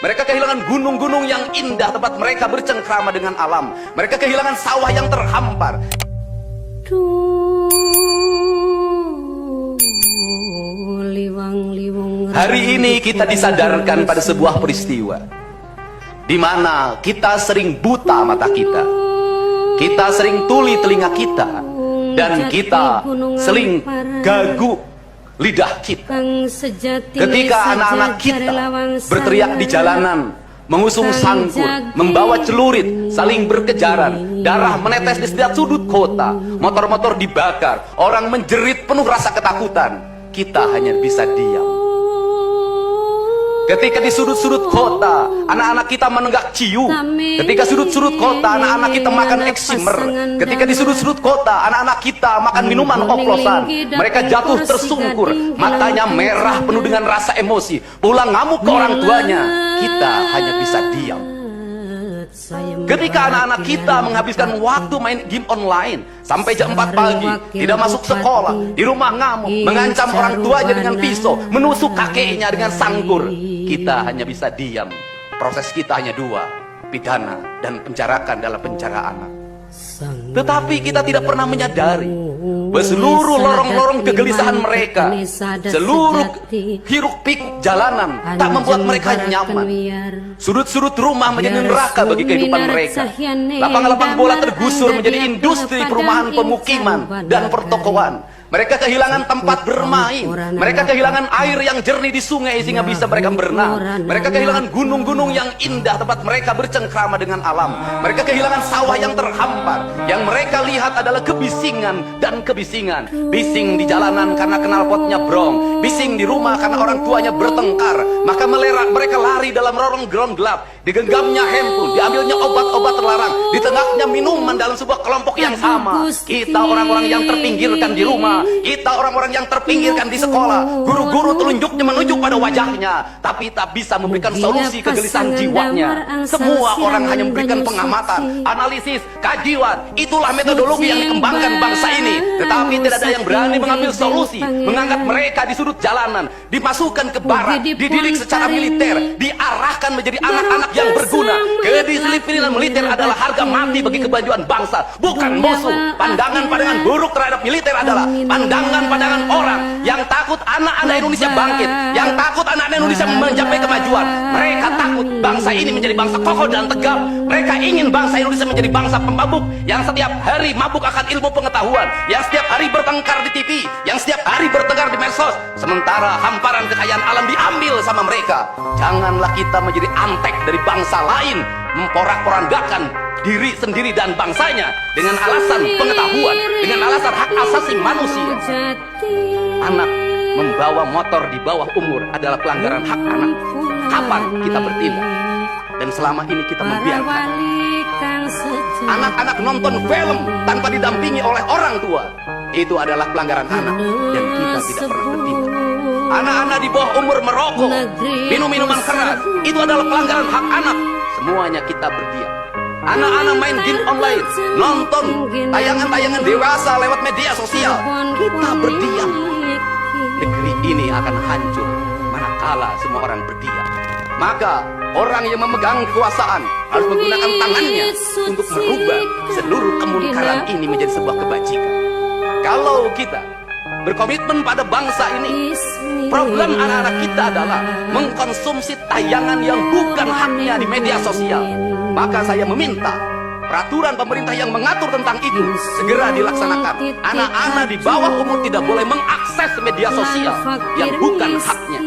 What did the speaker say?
Mereka kehilangan gunung-gunung yang indah tempat mereka bercengkrama dengan alam. Mereka kehilangan sawah yang terhampar. Hari ini kita disadarkan pada sebuah peristiwa di mana kita sering buta mata kita, kita sering tuli telinga kita, dan kita sering gagu lidah kita. Ketika anak-anak kita berteriak di jalanan, mengusung sangkur, membawa celurit, saling berkejaran, darah menetes di setiap sudut kota, motor-motor dibakar, orang menjerit penuh rasa ketakutan, kita hanya bisa diam. Ketika di sudut-sudut kota, anak-anak kita menenggak ciu. Ketika sudut-sudut kota, anak-anak kita makan eksimer. Ketika di sudut-sudut kota, anak-anak kita makan minuman oplosan. Mereka jatuh tersungkur, matanya merah penuh dengan rasa emosi, pulang ngamuk ke orang tuanya. Kita hanya bisa diam. Ketika anak-anak kita menghabiskan waktu main game online sampai jam 4 pagi, tidak masuk sekolah, di rumah ngamuk, mengancam orang tuanya dengan pisau, menusuk kakeknya dengan sangkur, kita hanya bisa diam. Proses kita hanya dua, pidana dan penjarakan dalam penjara anak. Tetapi kita tidak pernah menyadari bahwa seluruh lorong-lorong kegelisahan mereka, seluruh hiruk pikuk jalanan tak membuat mereka nyaman. Sudut-sudut rumah menjadi neraka bagi kehidupan mereka. Lapang-lapang bola tergusur menjadi industri perumahan, pemukiman, dan pertokoan. Mereka kehilangan tempat bermain. Mereka kehilangan air yang jernih di sungai sehingga bisa mereka berenang. Mereka kehilangan gunung-gunung yang indah tempat mereka bercengkrama dengan alam. Mereka kehilangan sawah yang terhampar. Yang mereka lihat adalah kebisingan dan kebisingan. Bising di jalanan karena knalpotnya brong. Bising di rumah karena orang tuanya bertengkar. Maka mereka lari dalam lorong-lorong gelap. Digenggamnya handphone, diambilnya obat-obat terlarang, ditengahnya minuman dalam sebuah kelompok yang sama. Kita orang-orang yang terpinggirkan di rumah, kita orang-orang yang terpinggirkan di sekolah. Guru-guru telunjuknya menunjuk pada wajahnya, tapi tak bisa memberikan solusi kegelisahan jiwanya. Semua orang hanya memberikan pengamatan, analisis, kajian. Itulah metodologi yang dikembangkan bangsa ini. Tetapi tidak ada yang berani mengambil solusi, mengangkat mereka di sudut jalanan, dimasukkan ke barak, dididik secara militer, diarahkan menjadi anak-anak yang berguna. Kedisiplinan militer adalah harga mati bagi kemajuan bangsa, bukan musuh. Pandangan-pandangan buruk terhadap militer adalah pandangan-pandangan orang yang takut anak-anak Indonesia bangkit, yang takut anak-anak Indonesia mencapai kemajuan. Mereka takut bangsa ini menjadi bangsa kokoh dan tegap. Mereka ingin bangsa Indonesia menjadi bangsa pemabuk yang setiap hari mabuk akan ilmu pengetahuan, yang setiap hari bertengkar di TV, yang setiap hari bertengkar di medsos, sementara hamparan kekayaan alam diambil sama mereka. Janganlah kita menjadi antek dari bangsa lain, memporak-porandakan diri sendiri dan bangsanya dengan alasan pengetahuan, dengan alasan hak asasi manusia. Anak membawa motor di bawah umur adalah pelanggaran hak anak. Kapan kita bertindak? Dan selama ini kita membiarkan anak-anak nonton film tanpa didampingi oleh orang tua. Itu adalah pelanggaran anak, dan kita tidak pernah bertindak. Anak-anak di bawah umur merokok, minum minuman keras, itu adalah pelanggaran hak anak. Semuanya kita berdiam. Anak-anak main game online, nonton tayangan-tayangan dewasa lewat media sosial, kita berdiam. Negeri ini akan hancur manakala semua orang berdiam. Maka orang yang memegang kekuasaan harus menggunakan tangannya untuk merubah seluruh kemunkaran ini menjadi sebuah kebajikan. Kalau kita berkomitmen pada bangsa ini, problem anak-anak kita adalah mengkonsumsi tayangan yang bukan haknya di media sosial. Maka saya meminta peraturan pemerintah yang mengatur tentang itu segera dilaksanakan. Anak-anak di bawah umur tidak boleh mengakses media sosial yang bukan haknya.